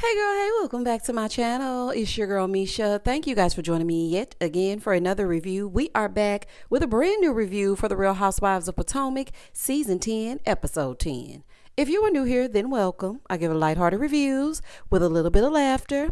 Hey girl, hey, welcome back to my channel. It's your girl Misha. Thank you guys for joining me yet again for another review. We are back with a brand new review for the Real Housewives of Potomac, Season 10, Episode 10. If you are new here, then welcome. I give lighthearted reviews with a little bit of laughter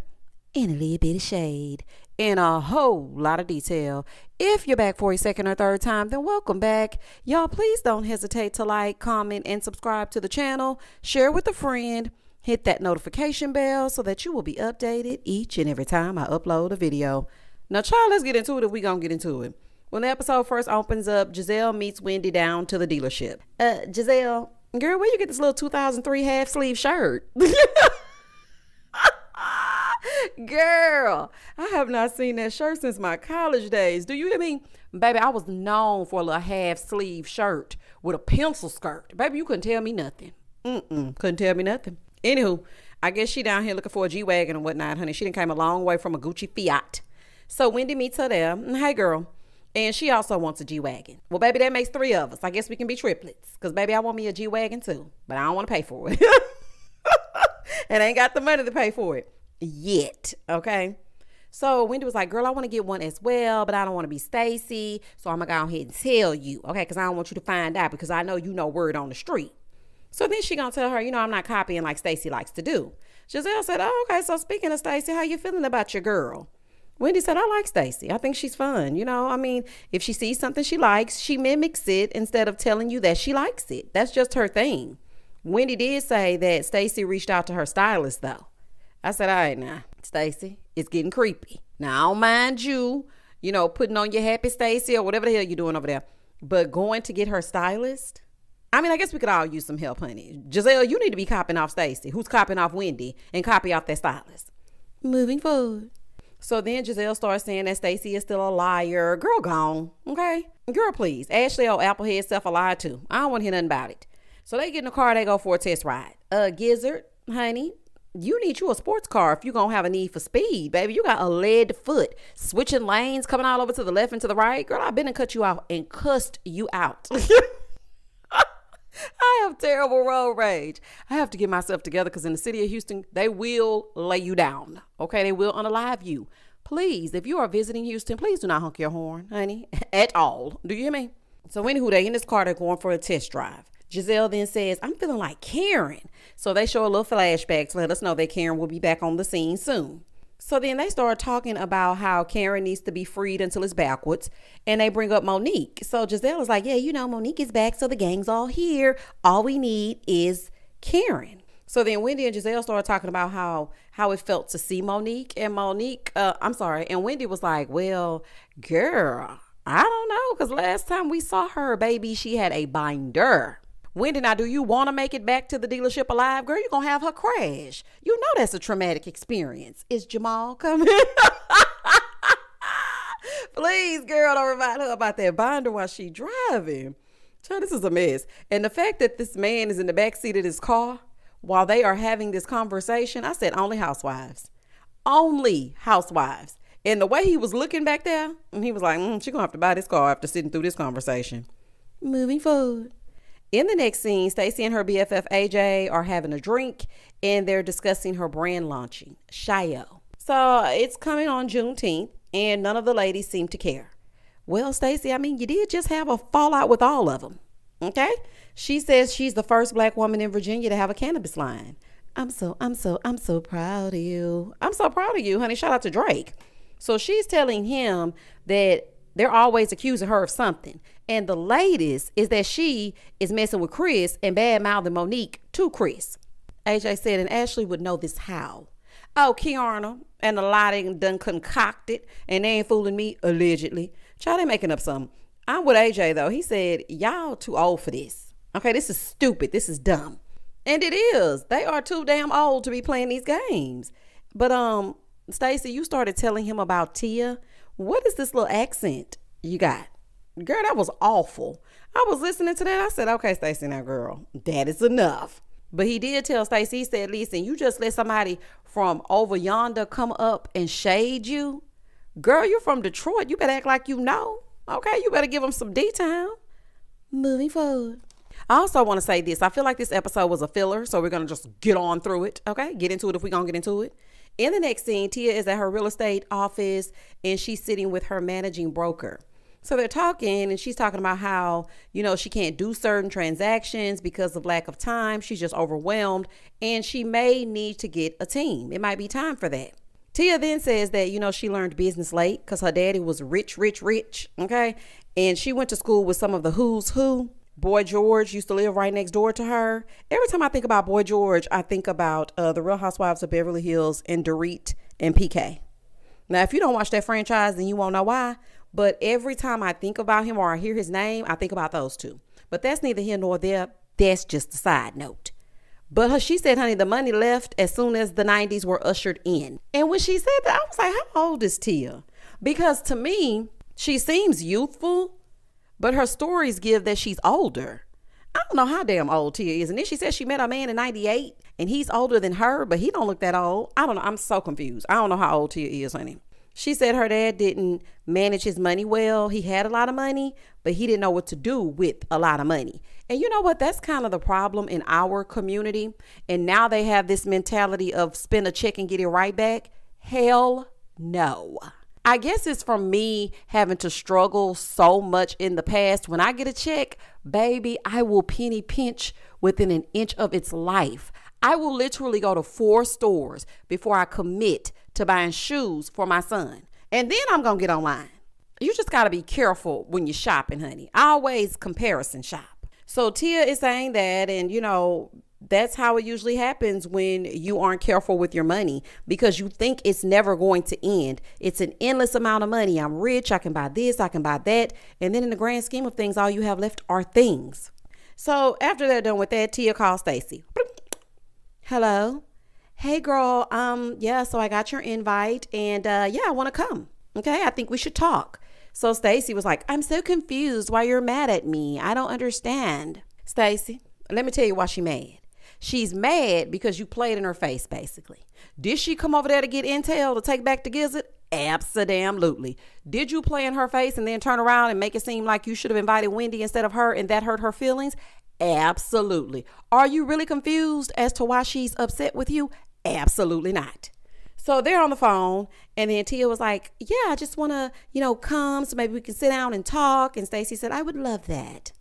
and a little bit of shade and a whole lot of detail. If you're back for a second or third time, then welcome back. Y'all, please don't hesitate to like, comment, and subscribe to the channel. Share with a friend. Hit that notification bell so that you will be updated each and every time I upload a video. Now, child, let's get into it if we gonna get into it. When the episode first opens up, Gizelle meets Wendy down to the dealership. Gizelle, girl, where you get this little 2003 half sleeve shirt? Girl, I have not seen that shirt since my college days. Do you hear me? Baby, I was known for a little half sleeve shirt with a pencil skirt. Baby, you couldn't tell me nothing. Couldn't tell me nothing. Anywho, I guess she down here looking for a G-Wagon and whatnot, honey. She done came a long way from a Gucci Fiat. So Wendy meets her there. Hey, girl. And she also wants a G-Wagon. Well, baby, that makes three of us. I guess we can be triplets. Because, baby, I want me a G-Wagon, too. But I don't want to pay for it. And I ain't got the money to pay for it yet. Okay? So Wendy was like, girl, I want to get one as well, but I don't want to be Stacey. So I'm going to go ahead and tell you. Okay? Because I don't want you to find out because I know you know word on the street. So then she gonna tell her, I'm not copying like Stacey likes to do. Gizelle said, oh, okay, so speaking of Stacey, how you feeling about your girl? Wendy said, I like Stacey. I think she's fun. If she sees something she likes, she mimics it instead of telling you that she likes it. That's just her thing. Wendy did say that Stacey reached out to her stylist, though. I said, all right, now, Stacey, it's getting creepy. Now, I don't mind you, putting on your happy Stacey or whatever the hell you're doing over there. But going to get her stylist? I guess we could all use some help, honey. Gizelle, you need to be copying off Stacey, who's copying off Wendy, and copy off that stylist. Moving forward. So then Gizelle starts saying that Stacey is still a liar. Girl, gone. Okay? Girl, please. Ashley old Applehead self a liar, too. I don't want to hear nothing about it. So they get in the car, they go for a test ride. Gizzard, honey, you need you a sports car if you're going to have a need for speed, baby. You got a lead foot. Switching lanes, coming all over to the left and to the right. Girl, I've been and cut you out and cussed you out. I have terrible road rage. I have to get myself together because in the city of Houston, they will lay you down. Okay, they will unalive you. Please, if you are visiting Houston, please do not honk your horn, honey, at all. Do you hear me? So anywho, they in this car, they're going for a test drive. Gizelle then says, I'm feeling like Karen. So they show a little flashback to let us know that Karen will be back on the scene soon. So then they start talking about how Karen needs to be freed until it's backwards. And they bring up Monique. So Gizelle is like, yeah, Monique is back. So the gang's all here. All we need is Karen. So then Wendy and Gizelle started talking about how it felt to see Monique. And and Wendy was like, well, girl, I don't know. Because last time we saw her, baby, she had a binder. Wendy, now, do you want to make it back to the dealership alive? Girl, you're going to have her crash. You know that's a traumatic experience. Is Jamal coming? Please, girl, don't remind her about that binder while she's driving. Child, this is a mess. And the fact that this man is in the backseat of this car while they are having this conversation, I said only housewives. Only housewives. And the way he was looking back there, and he was like, she's going to have to buy this car after sitting through this conversation. Moving forward. In the next scene, Stacey and her BFF AJ are having a drink and they're discussing her brand launching, Shayo. So it's coming on Juneteenth and none of the ladies seem to care. Well, Stacey, you did just have a fallout with all of them. Okay? She says she's the first black woman in Virginia to have a cannabis line. I'm so proud of you. I'm so proud of you, honey. Shout out to Drake. So she's telling him that they're always accusing her of something. And the latest is that she is messing with Chris and bad-mouthing Monique to Chris. AJ said, and Ashley would know this how. Oh, Kiana and the lie they done concocted and they ain't fooling me, allegedly. Child, they making up something. I'm with AJ, though. He said, y'all too old for this. Okay, this is stupid. This is dumb. And it is. They are too damn old to be playing these games. But, Stacey, you started telling him about Tia. What is this little accent you got? Girl, that was awful. I was listening to that. I said, okay, Stacey, now, girl, that is enough. But he did tell Stacey, he said, listen, you just let somebody from over yonder come up and shade you. Girl, you're from Detroit. You better act like you know. Okay, you better give them some D-time. Moving forward. I also want to say this. I feel like this episode was a filler, so we're going to just get on through it, okay? Get into it if we're going to get into it. In the next scene, Tia is at her real estate office, and she's sitting with her managing broker. So they're talking, and she's talking about how, she can't do certain transactions because of lack of time. She's just overwhelmed, and she may need to get a team. It might be time for that. Tia then says that, she learned business late because her daddy was rich, okay? And she went to school with some of the who's who. Boy George used to live right next door to her. Every time I think about Boy George, I think about the Real Housewives of Beverly Hills and Dorit and PK. Now, if you don't watch that franchise, then you won't know why. But every time I think about him or I hear his name, I think about those two. But that's neither here nor there. That's just a side note. But she said, honey, the money left as soon as the 90s were ushered in. And when she said that, I was like, how old is Tia? Because to me, she seems youthful, but her stories give that she's older. I don't know how damn old Tia is. And then she said she met a man in 98 and he's older than her, but he don't look that old. I don't know. I'm so confused. I don't know how old Tia is, honey. She said her dad didn't manage his money well. He had a lot of money, but he didn't know what to do with a lot of money. And you know what? That's kind of the problem in our community. And now they have this mentality of spend a check and get it right back. Hell no. I guess it's from me having to struggle so much in the past. When I get a check, baby, I will penny pinch within an inch of its life. I will literally go to 4 stores before I commit to buying shoes for my son. And then I'm going to get online. You just got to be careful when you're shopping, honey. I always comparison shop. So Tia is saying that, and that's how it usually happens when you aren't careful with your money, because you think it's never going to end. It's an endless amount of money. I'm rich. I can buy this. I can buy that. And then in the grand scheme of things, all you have left are things. So after they're done with that, Tia calls Stacey. Hello. Hey girl. So I got your invite and I want to come. Okay. I think we should talk. So Stacey was like, I'm so confused why you're mad at me. I don't understand. Stacey, let me tell you why she's mad. She's mad because you played in her face, basically. Did she come over there to get intel to take back to Gizelle? Abso-damn-lutely. Did you play in her face and then turn around and make it seem like you should have invited Wendy instead of her and that hurt her feelings? Absolutely. Are you really confused as to why she's upset with you? Absolutely not. So they're on the phone, and then Tia was like, I just want to, come so maybe we can sit down and talk. And Stacey said, I would love that.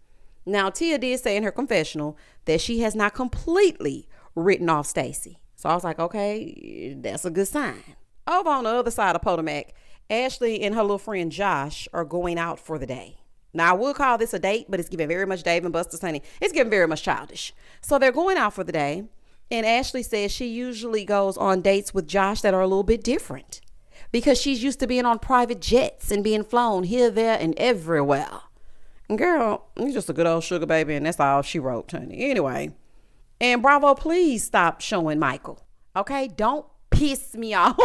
Now, Tia did say in her confessional that she has not completely written off Stacey. So I was like, okay, that's a good sign. Over on the other side of Potomac, Ashley and her little friend Josh are going out for the day. Now, I will call this a date, but it's giving very much Dave and Buster's, honey. It's giving very much childish. So they're going out for the day. And Ashley says she usually goes on dates with Josh that are a little bit different because she's used to being on private jets and being flown here, there, and everywhere. Girl, you're just a good old sugar baby, and that's all she wrote, honey. Anyway, and Bravo, please stop showing Michael. Okay? Don't piss me off.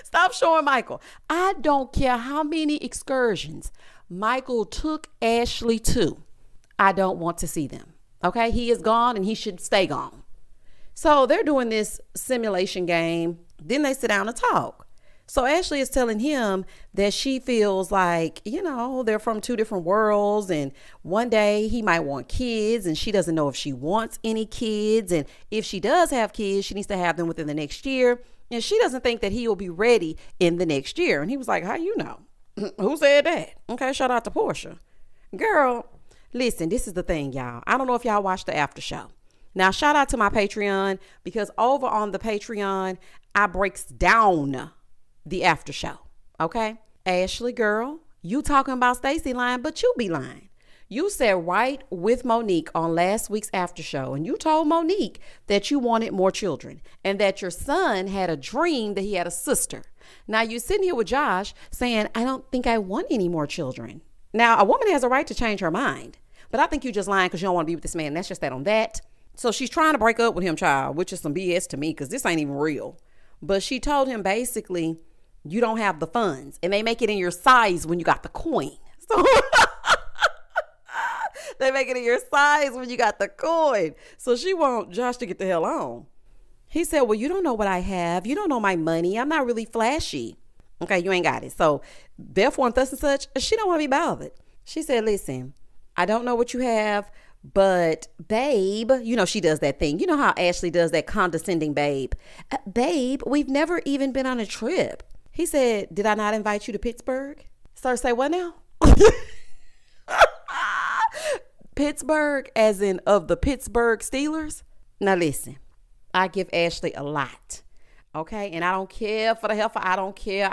Stop showing Michael. I don't care how many excursions Michael took Ashley to. I don't want to see them. Okay? He is gone and he should stay gone. So they're doing this simulation game. Then they sit down and talk. So Ashley is telling him that she feels like, they're from 2 different worlds. And one day he might want kids and she doesn't know if she wants any kids. And if she does have kids, she needs to have them within the next year. And she doesn't think that he will be ready in the next year. And he was like, how you know? Who said that? Okay, shout out to Portia. Girl, listen, this is the thing, y'all. I don't know if y'all watched the after show. Now, shout out to my Patreon, because over on the Patreon, I breaks down the after show. Okay? Ashley, girl, you talking about Stacey lying, but you be lying. You sat right with Monique on last week's after show, and you told Monique that you wanted more children and that your son had a dream that he had a sister. Now you're sitting here with Josh saying, I don't think I want any more children. Now, a woman has a right to change her mind, but I think you just lying because you don't want to be with this man. That's just that on that. So she's trying to break up with him, child, which is some BS to me because this ain't even real. But she told him basically, you don't have the funds, and they make it in your size when you got the coin. So they make it in your size when you got the coin. So she want Josh to get the hell on. He said, well, you don't know what I have. You don't know my money. I'm not really flashy. Okay, you ain't got it. So therefore, and thus and such, she don't want to be bothered. She said, listen, I don't know what you have, but babe, she does that thing. You know how Ashley does that condescending babe. Babe, we've never even been on a trip. He said, did I not invite you to Pittsburgh? Sir, say what now? Pittsburgh, as in of the Pittsburgh Steelers? Now listen, I give Ashley a lot. Okay, and I don't care for the heifer. I don't care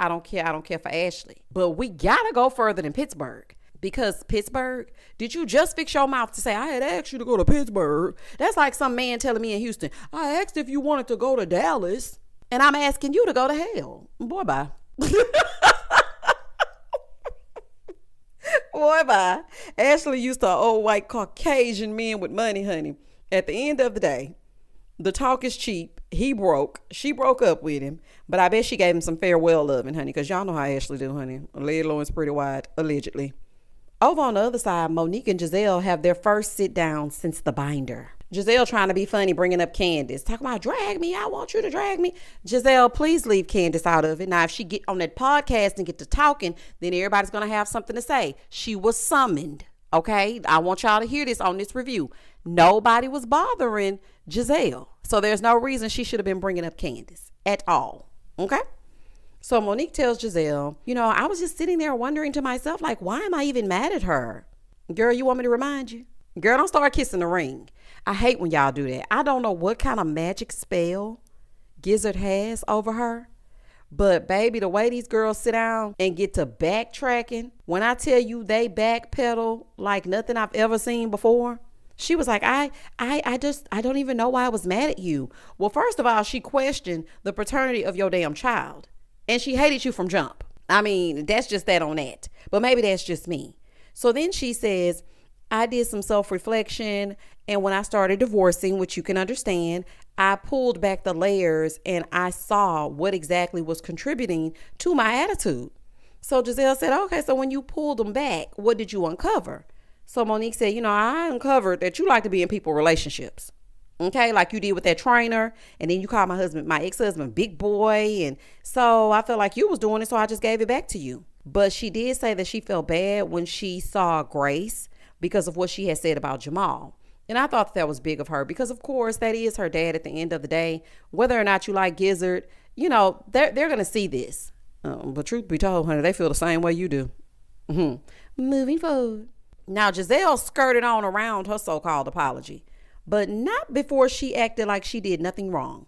for Ashley. But we gotta go further than Pittsburgh. Because Pittsburgh, did you just fix your mouth to say, I had asked you to go to Pittsburgh? That's like some man telling me in Houston, I asked if you wanted to go to Dallas, and I'm asking you to go to hell. Boy, bye. Boy, bye. Ashley used to old white Caucasian men with money, honey. At the end of the day, the talk is cheap. He broke. She broke up with him. But I bet she gave him some farewell loving, honey, because y'all know how Ashley do, honey. Leg low and pretty wide, allegedly. Over on the other side, Monique and Gizelle have their first sit down since the binder. Gizelle trying to be funny, bringing up Candace. Talking about, drag me. I want you to drag me. Gizelle, please leave Candace out of it. Now, if she get on that podcast and get to talking, then everybody's going to have something to say. She was summoned. Okay? I want y'all to hear this on this review. Nobody was bothering Gizelle. So there's no reason she should have been bringing up Candace at all. Okay? So Monique tells Gizelle, I was just sitting there wondering to myself, like, why am I even mad at her? Girl, you want me to remind you? Girl, don't start kissing the ring. I hate when y'all do that. I don't know what kind of magic spell Gizzard has over her. But baby, the way these girls sit down and get to backtracking, when I tell you they backpedal like nothing I've ever seen before. She was like, I don't even know why I was mad at you. Well, first of all, she questioned the paternity of your damn child. And she hated you from jump. I mean, that's just that on that. But maybe that's just me. So then she says, I did some self-reflection. And when I started divorcing, which you can understand, I pulled back the layers and I saw what exactly was contributing to my attitude. So Gizelle said, okay, so when you pulled them back, what did you uncover? So Monique said, I uncovered that you like to be in people relationships. Okay, like you did with that trainer. And then you called my ex-husband, big boy. And so I felt like you was doing it. So I just gave it back to you. But she did say that she felt bad when she saw Grace because of what she had said about Jamal. And I thought that was big of her because, of course, that is her dad at the end of the day. Whether or not you like Gizzard, they're going to see this. But truth be told, honey, they feel the same way you do. Moving forward. Now, Gizelle skirted on around her so-called apology. But not before she acted like she did nothing wrong.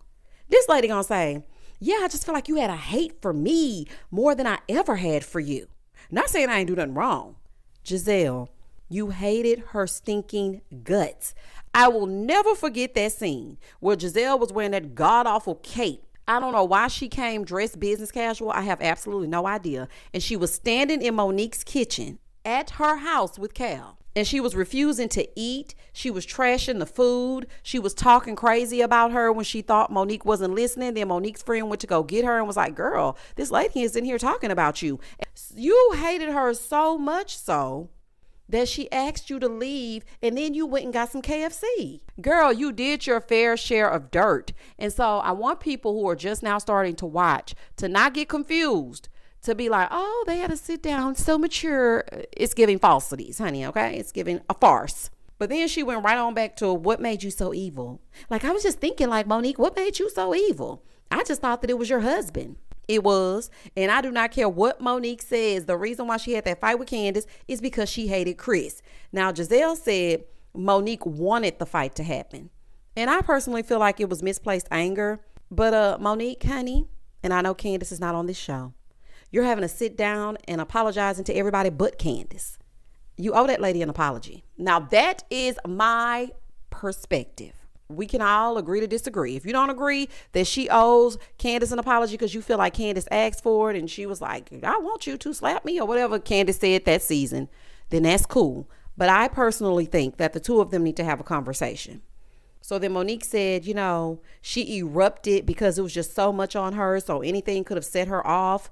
This lady gonna say, yeah, I just feel like you had a hate for me more than I ever had for you. Not saying I ain't do nothing wrong. Gizelle, you hated her stinking guts. I will never forget that scene where Gizelle was wearing that god-awful cape. I don't know why she came dressed business casual. I have absolutely no idea. And she was standing in Monique's kitchen at her house with Cal. And she was refusing to eat. She was trashing the food. She was talking crazy about her when she thought Monique wasn't listening. Then Monique's friend went to go get her and was like, girl, this lady is in here talking about you. You hated her so much so that she asked you to leave, and then you went and got some KFC. Girl, you did your fair share of dirt. And so I want people who are just now starting to watch to not get confused. To be like, oh, they had to sit down, so mature. It's giving falsities, honey, okay? It's giving a farce. But then she went right on back to what made you so evil? Like, I was just thinking, like, Monique, what made you so evil? I just thought that it was your husband. It was. And I do not care what Monique says. The reason why she had that fight with Candace is because she hated Chris. Now, Gizelle said Monique wanted the fight to happen. And I personally feel like it was misplaced anger. But Monique, honey, and I know Candace is not on this show. You're having to sit down and apologizing to everybody but Candace. You owe that lady an apology. Now, that is my perspective. We can all agree to disagree. If you don't agree that she owes Candace an apology because you feel like Candace asked for it and she was like, I want you to slap me or whatever Candace said that season, then that's cool. But I personally think that the two of them need to have a conversation. So then Monique said, she erupted because it was just so much on her. So anything could have set her off.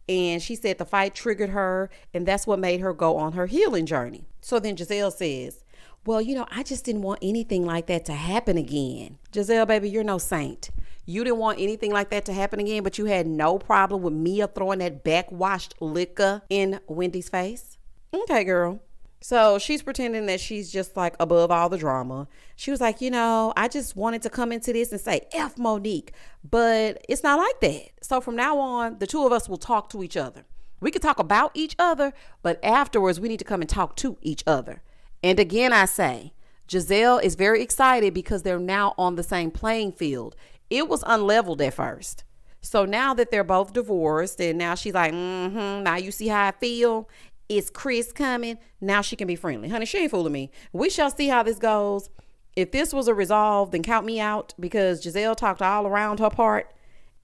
And she said the fight triggered her, and that's what made her go on her healing journey. So then Gizelle says, well, I just didn't want anything like that to happen again. Gizelle, baby, you're no saint. You didn't want anything like that to happen again, but you had no problem with Mia throwing that backwashed liquor in Wendy's face. Okay, girl. So she's pretending that she's just like above all the drama. She was like, I just wanted to come into this and say F Monique, but it's not like that. So from now on, the two of us will talk to each other. We can talk about each other, but afterwards we need to come and talk to each other. And again, I say, Gizelle is very excited because they're now on the same playing field. It was unleveled at first. So now that they're both divorced and now she's like, now you see how I feel? Is Chris coming? Now she can be friendly. Honey, she ain't fooling me. We shall see how this goes. If this was a resolve, then count me out because Gizelle talked all around her part.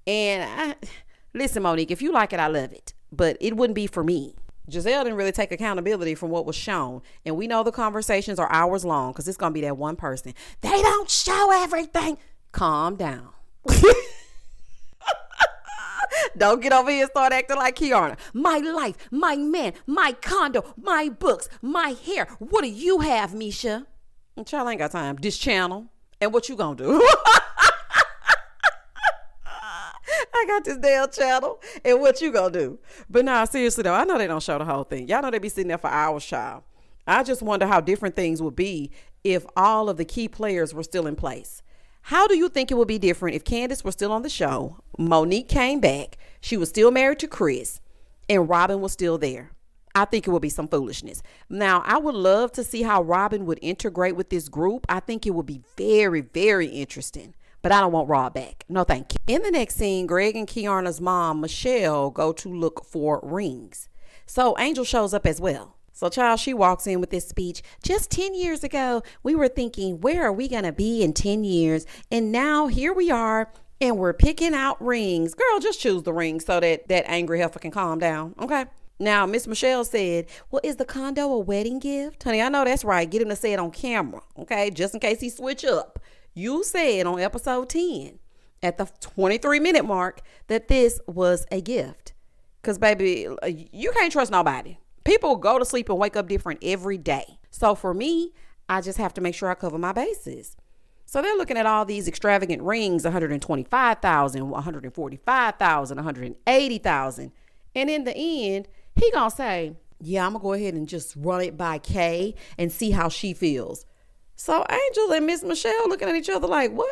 And listen, Monique, if you like it, I love it. But it wouldn't be for me. Gizelle didn't really take accountability from what was shown. And we know the conversations are hours long because it's going to be that one person. They don't show everything. Calm down. Don't get over here and start acting like Kiana. My life, my man, my condo, my books, my hair. What do you have, Misha? Child, I ain't got time. This channel. And what you gonna do? I got this damn channel. And what you gonna do? But nah, seriously though, I know they don't show the whole thing. Y'all know they be sitting there for hours, child. I just wonder how different things would be if all of the key players were still in place. How do you think it would be different if Candace were still on the show, Monique came back, she was still married to Chris, and Robin was still there? I think it would be some foolishness. Now, I would love to see how Robin would integrate with this group. I think it would be very, very interesting. But I don't want Rob back. No, thank you. In the next scene, Greg and Kiana's mom, Michelle, go to look for rings. So Angel shows up as well. So, child, she walks in with this speech. Just 10 years ago, we were thinking, where are we going to be in 10 years? And now here we are, and we're picking out rings. Girl, just choose the ring so that angry heifer can calm down, okay? Now, Miss Michelle said, well, is the condo a wedding gift? Honey, I know that's right. Get him to say it on camera, okay? Just in case he switch up. You said on episode 10, at the 23-minute mark, that this was a gift. Because, baby, you can't trust nobody. People go to sleep and wake up different every day. So for me, I just have to make sure I cover my bases. So they're looking at all these extravagant rings, 125,000, 145,000, 180,000. And in the end, he gonna say, yeah, I'm gonna go ahead and just run it by Kay and see how she feels. So Angel and Miss Michelle looking at each other like, what?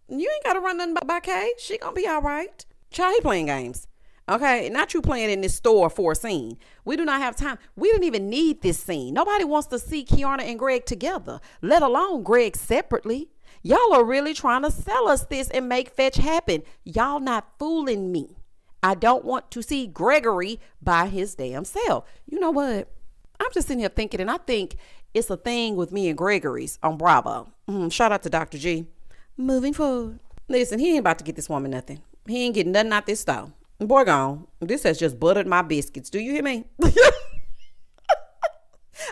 You ain't gotta run nothing by Kay. She gonna be all right. Child, he playing games. Okay, not you playing in this store for a scene. We do not have time. We didn't even need this scene. Nobody wants to see Kiana and Greg together, let alone Greg separately. Y'all are really trying to sell us this and make fetch happen. Y'all not fooling me. I don't want to see Gregory by his damn self. You know what? I'm just sitting here thinking, and I think it's a thing with me and Gregory's on Bravo. Shout out to Dr. G. Moving forward. Listen, he ain't about to get this woman nothing. He ain't getting nothing out this stove. Boy, gone. This has just buttered my biscuits. Do you hear me?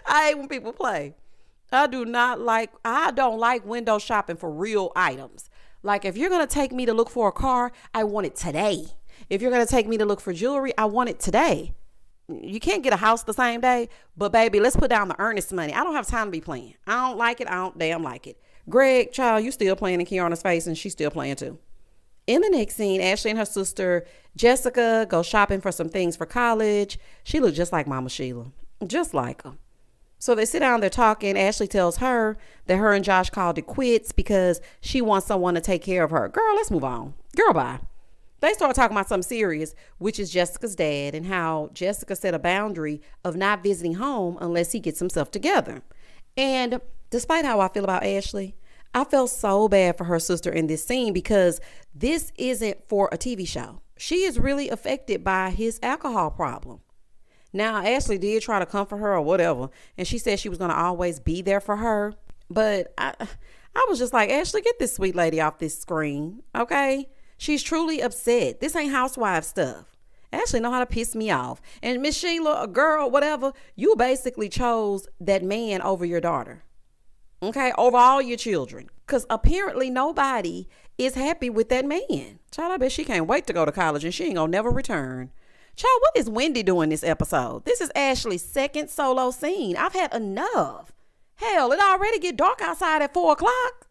I hate when people play. I don't like window shopping for real items. Like, if you're going to take me to look for a car, I want it today. If you're going to take me to look for jewelry, I want it today. You can't get a house the same day, but baby, let's put down the earnest money. I don't have time to be playing. I don't like it. I don't damn like it. Greg, child, you still playing in Kiana's face, and she's still playing too. In the next scene, Ashley and her sister, Jessica, go shopping for some things for college. She looked just like Mama Sheila. Just like her. So they sit down, they're talking. Ashley tells her that her and Josh called it quits because she wants someone to take care of her. Girl, let's move on. Girl, bye. They start talking about something serious, which is Jessica's dad and how Jessica set a boundary of not visiting home unless he gets himself together. And despite how I feel about Ashley, I felt so bad for her sister in this scene because this isn't for a TV show. She is really affected by his alcohol problem. Now, Ashley did try to comfort her or whatever, and she said she was going to always be there for her. But I was just like, Ashley, get this sweet lady off this screen, okay? She's truly upset. This ain't housewife stuff. Ashley know how to piss me off. And Miss Sheila, a girl, whatever, you basically chose that man over your daughter. Okay, over all your children. Because apparently nobody is happy with that man. Child, I bet she can't wait to go to college and she ain't gonna never return. Child, what is Wendy doing this episode? This is Ashley's second solo scene. I've had enough. Hell, it already get dark outside at 4 o'clock.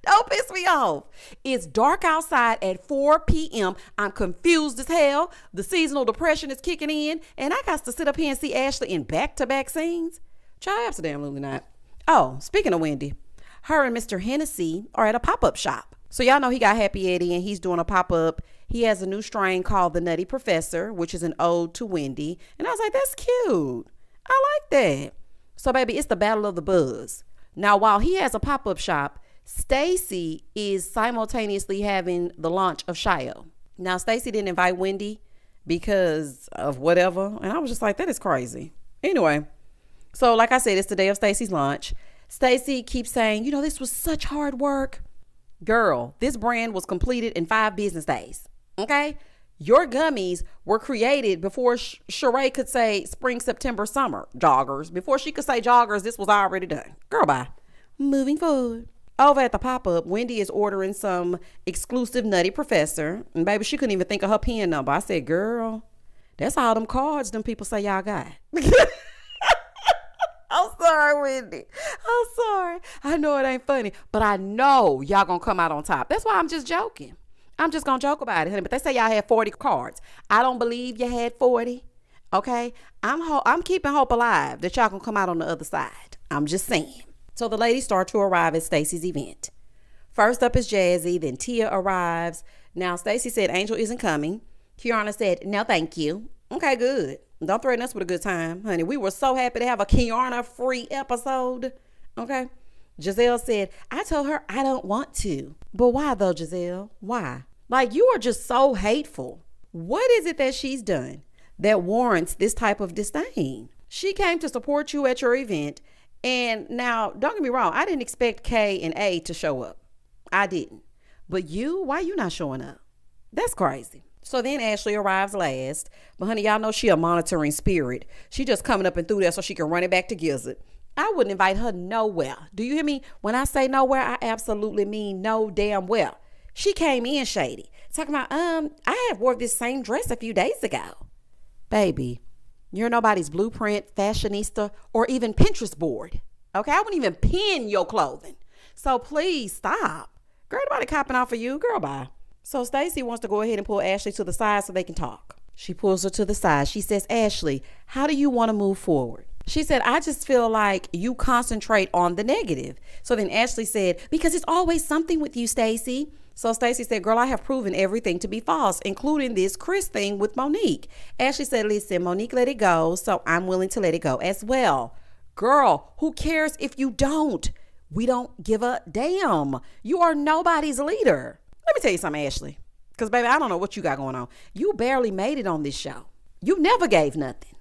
Don't piss me off. It's dark outside at 4 p.m. I'm confused as hell. The seasonal depression is kicking in, and I got to sit up here and see Ashley in back-to-back scenes. Child, absolutely not. Oh, speaking of Wendy, her and Mr. Hennessy are at a pop-up shop. So y'all know he got Happy Eddie, and he's doing a pop-up. He has a new strain called the Nutty Professor, which is an ode to Wendy. And I was like, that's cute. I like that. So, baby, it's the battle of the buzz. Now, while he has a pop-up shop, Stacey is simultaneously having the launch of Shayo. Now, Stacey didn't invite Wendy because of whatever. And I was just like, that is crazy. Anyway, so like I said, it's the day of Stacey's launch. Stacey keeps saying, this was such hard work. Girl, this brand was completed in 5 business days. Okay? Your gummies were created before Sheree could say spring, September, summer joggers. Before she could say joggers, this was already done. Girl, bye. Moving forward. Over at the pop-up, Wendy is ordering some exclusive Nutty Professor. And baby, she couldn't even think of her PIN number. I said, girl, that's all them cards them people say y'all got. I'm sorry, Wendy. I'm sorry. I know it ain't funny, but I know y'all gonna come out on top. That's why I'm just joking. I'm just gonna joke about it, honey. But they say y'all had 40 cards. I don't believe you had 40. Okay? I'm keeping hope alive that y'all gonna come out on the other side. I'm just saying. So the ladies start to arrive at Stacey's event. First up is Jazzy, then Tia arrives. Now Stacey said Angel isn't coming. Kiana said, no, thank you. Okay, good. Don't threaten us with a good time, honey. We were so happy to have a Kiana-free episode. Okay? Gizelle said, I told her I don't want to. But why though, Gizelle? Why? Like, you are just so hateful. What is it that she's done that warrants this type of disdain? She came to support you at your event. And now, don't get me wrong, I didn't expect K and A to show up. I didn't. But why you not showing up? That's crazy. So then Ashley arrives last. But honey, y'all know she a monitoring spirit. She just coming up and through there so she can run it back to Gizelle. I wouldn't invite her nowhere. Do you hear me? When I say nowhere, I absolutely mean no damn well. She came in shady. Talking about, I had wore this same dress a few days ago. Baby, you're nobody's blueprint, fashionista, or even Pinterest board. Okay? I wouldn't even pin your clothing. So please stop. Girl, nobody copping off of you. Girl, bye. So Stacey wants to go ahead and pull Ashley to the side so they can talk. She pulls her to the side. She says, Ashley, how do you want to move forward? She said, I just feel like you concentrate on the negative. So then Ashley said, because it's always something with you, Stacey. So Stacey said, girl, I have proven everything to be false, including this Chris thing with Monique. Ashley said, listen, Monique let it go, so I'm willing to let it go as well. Girl, who cares if you don't? We don't give a damn. You are nobody's leader. Let me tell you something, Ashley. Because, baby, I don't know what you got going on. You barely made it on this show. You never gave nothing.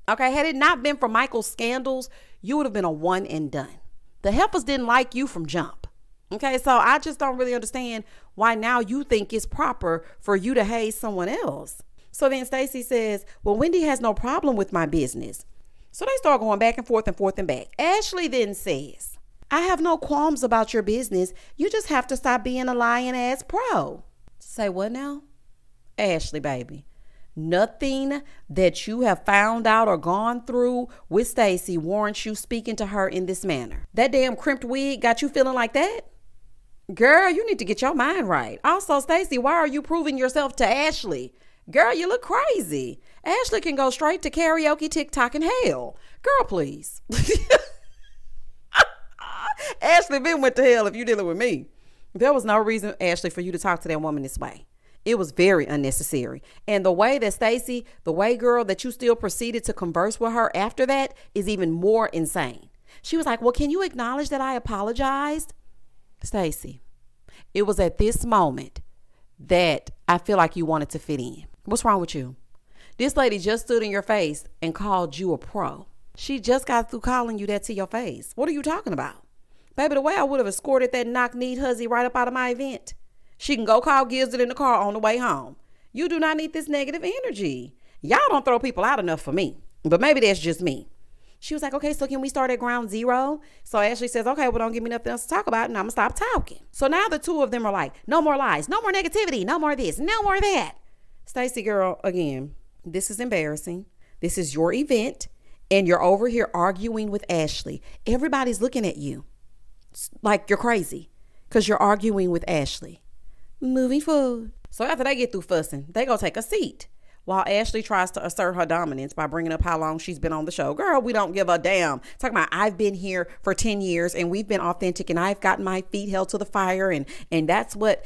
Okay, had it not been for Michael's scandals, you would have been a one and done. The heifers didn't like you from jump. Okay, so I just don't really understand why now you think it's proper for you to haze someone else. So then Stacey says, well, Wendy has no problem with my business. So they start going back and forth and back. Ashley then says, I have no qualms about your business. You just have to stop being a lying ass pro. Say what now? Ashley, baby. Nothing that you have found out or gone through with Stacey warrants you speaking to her in this manner. That damn crimped wig got you feeling like that? Girl, you need to get your mind right. Also, Stacey, why are you proving yourself to Ashley? Girl, you look crazy. Ashley can go straight to karaoke, TikTok, and hell. Girl, please. Ashley been went to hell if you dealing with me. There was no reason, Ashley, for you to talk to that woman this way. It was very unnecessary. And the way that Stacey, the way, girl, that you still proceeded to converse with her after that is even more insane. She was like, well, can you acknowledge that I apologized? Stacey, it was at this moment that I feel like you wanted to fit in. What's wrong with you? This lady just stood in your face and called you a pro. She just got through calling you that to your face. What are you talking about? Baby, the way I would have escorted that knock-kneed hussy right up out of my event. She can go call Gizelle in the car on the way home. You do not need this negative energy. Y'all don't throw people out enough for me. But maybe that's just me. She was like, okay, so can we start at ground zero? So Ashley says, okay, well, don't give me nothing else to talk about, and I'm going to stop talking. So now the two of them are like, no more lies, no more negativity, no more this, no more that. Stacey, girl, again, this is embarrassing. This is your event, and you're over here arguing with Ashley. Everybody's looking at you like you're crazy. Because you're arguing with Ashley. Moving forward. So after they get through fussing, they go take a seat. While Ashley tries to assert her dominance by bringing up how long she's been on the show. Girl, we don't give a damn. Talking about I've been here for 10 years and we've been authentic and I've gotten my feet held to the fire and that's what,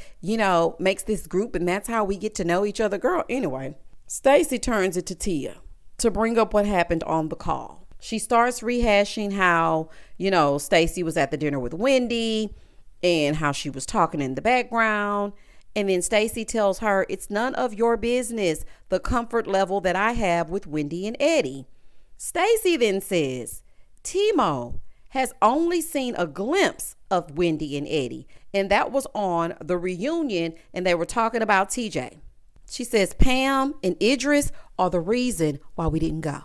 makes this group and that's how we get to know each other. Girl, anyway, Stacey turns it to Tia to bring up what happened on the call. She starts rehashing how, Stacey was at the dinner with Wendy and how she was talking in the background. And then Stacey tells her it's none of your business, the comfort level that I have with Wendy and Eddie. Stacey then says, Timo has only seen a glimpse of Wendy and Eddie. And that was on the reunion and they were talking about TJ. She says, Pam and Idris are the reason why we didn't go.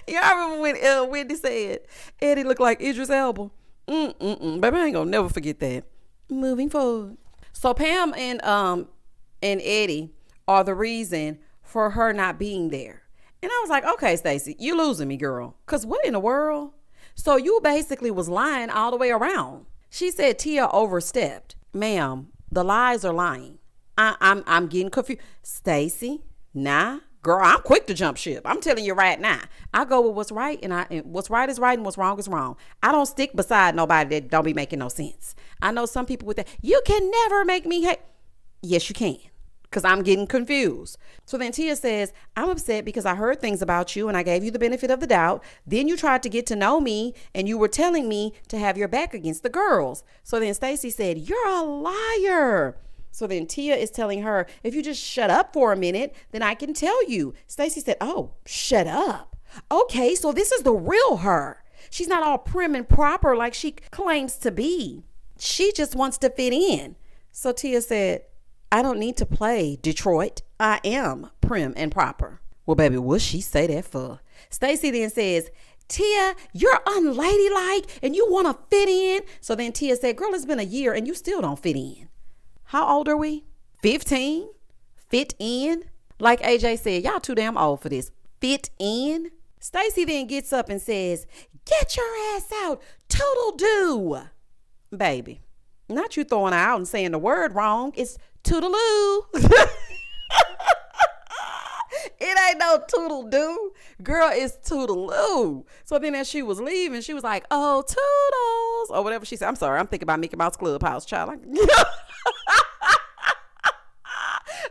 Yeah, I remember when Wendy said Eddie looked like Idris Elba. Baby, I ain't gonna never forget that. Moving forward. So Pam and Eddie are the reason for her not being there. And I was like, okay, Stacey, you losing me, girl. Cause what in the world? So you basically was lying all the way around. She said Tia overstepped. Ma'am, the lies are lying. I'm getting confused. Stacey, nah. Girl, I'm quick to jump ship. I'm telling you right now. I go with what's right and what's right is right and what's wrong is wrong. I don't stick beside nobody that don't be making no sense. I know some people with that. You can never make me hate. Yes, you can. Because I'm getting confused. So then Tia says, I'm upset because I heard things about you and I gave you the benefit of the doubt. Then you tried to get to know me and you were telling me to have your back against the girls. So then Stacey said, you're a liar. So then Tia is telling her, if you just shut up for a minute, then I can tell you. Stacey said, oh, shut up. Okay, so this is the real her. She's not all prim and proper like she claims to be. She just wants to fit in. So Tia said, I don't need to play Detroit. I am prim and proper. Well, baby, what'd she say that for? Stacey then says, Tia, you're unladylike and you want to fit in. So then Tia said, girl, it's been a year and you still don't fit in. How old are we? 15? Fit in? Like AJ said, y'all too damn old for this. Fit in? Stacey then gets up and says, get your ass out. Toodle-doo. Baby, not you throwing her out and saying the word wrong. It's toodaloo. It ain't no toodle-doo. Girl, it's toodaloo. So then as she was leaving, she was like, oh, toodles. Or whatever she said. I'm sorry. I'm thinking about Mickey Mouse Clubhouse, child.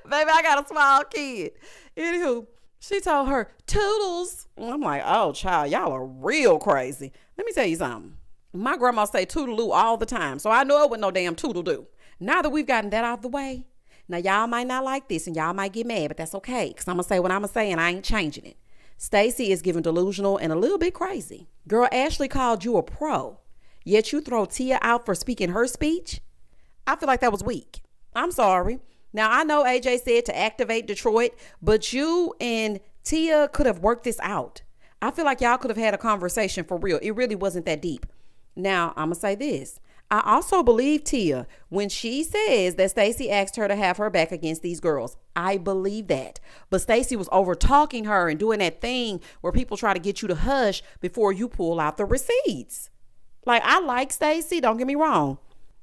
Baby, I got a small kid. Anywho, she told her, toodles. And I'm like, oh, child, y'all are real crazy. Let me tell you something. My grandma say toodaloo all the time. So I know it wasn't no damn toodle-doo. Now that we've gotten that out of the way, now y'all might not like this and y'all might get mad, but that's okay. Because I'm going to say what I'm going to say and I ain't changing it. Stacey is giving delusional and a little bit crazy. Girl, Ashley called you a pro. Yet you throw Tia out for speaking her speech? I feel like that was weak. I'm sorry. Now, I know AJ said to activate Detroit, but you and Tia could have worked this out. I feel like y'all could have had a conversation for real. It really wasn't that deep. Now, I'm going to say this. I also believe Tia when she says that Stacey asked her to have her back against these girls. I believe that. But Stacey was over talking her and doing that thing where people try to get you to hush before you pull out the receipts. Like, I like Stacey, don't get me wrong.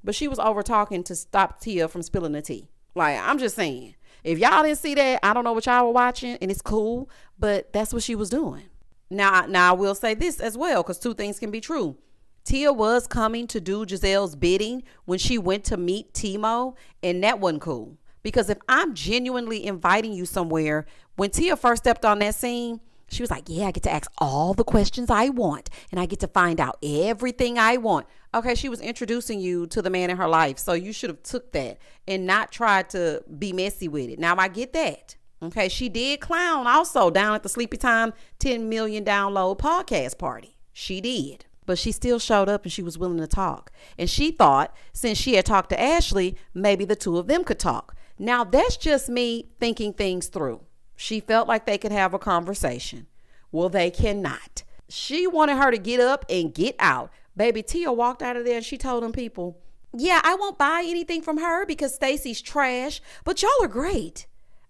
But she was over talking to stop Tia from spilling the tea. Like, I'm just saying, if y'all didn't see that, I don't know what y'all were watching and it's cool, but that's what she was doing. Now I will say this as well, because two things can be true. Tia was coming to do Gizelle's bidding when she went to meet Timo, and that wasn't cool. Because if I'm genuinely inviting you somewhere, when Tia first stepped on that scene, she was like, yeah, I get to ask all the questions I want and I get to find out everything I want. Okay, she was introducing you to the man in her life. So you should have took that and not tried to be messy with it. Now I get that. Okay, she did clown also down at the Sleepy Time 10 million download podcast party. She did. But she still showed up and she was willing to talk. And she thought since she had talked to Ashley, maybe the two of them could talk. Now that's just me thinking things through. She felt like they could have a conversation. Well, they cannot. She wanted her to get up and get out. Baby, Tia walked out of there and she told them people, yeah, I won't buy anything from her because Stacey's trash, but y'all are great.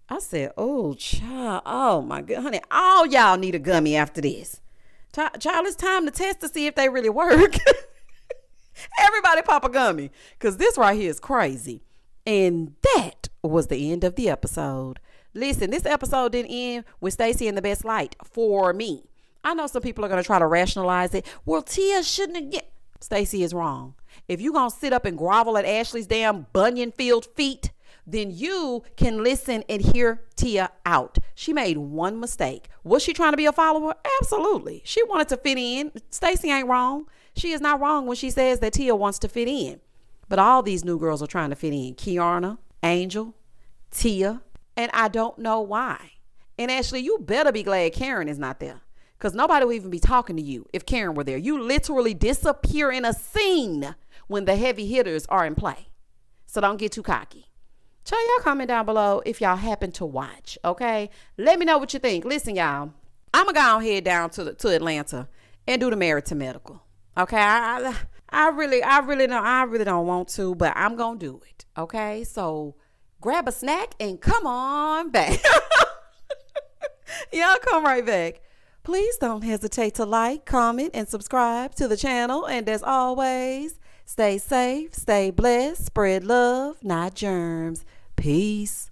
I said, oh, child, oh my God, honey, all y'all need a gummy after this. Child, it's time to test to see if they really work. Everybody pop a gummy, because this right here is crazy. And that was the end of the episode. Listen, this episode didn't end with Stacey in the best light for me. I know some people are going to try to rationalize it. Well, Tia shouldn't have get. Stacey is wrong. If you're going to sit up and grovel at Ashley's damn bunion-filled feet, then you can listen and hear Tia out. She made one mistake. Was she trying to be a follower? Absolutely. She wanted to fit in. Stacey ain't wrong. She is not wrong when she says that Tia wants to fit in. But all these new girls are trying to fit in. Kiana, Angel, Tia, and I don't know why. And Ashley, you better be glad Karen is not there, because nobody would even be talking to you if Karen were there. You literally disappear in a scene when the heavy hitters are in play. So don't get too cocky. Tell y'all comment down below if y'all happen to watch, okay? Let me know what you think. Listen, y'all, I'm going to go head down to Atlanta and do the Married to Medical. Okay, I really don't want to, but I'm going to do it. Okay, so grab a snack and come on back. Y'all come right back. Please don't hesitate to like, comment, and subscribe to the channel. And as always, stay safe, stay blessed, spread love, not germs. Peace.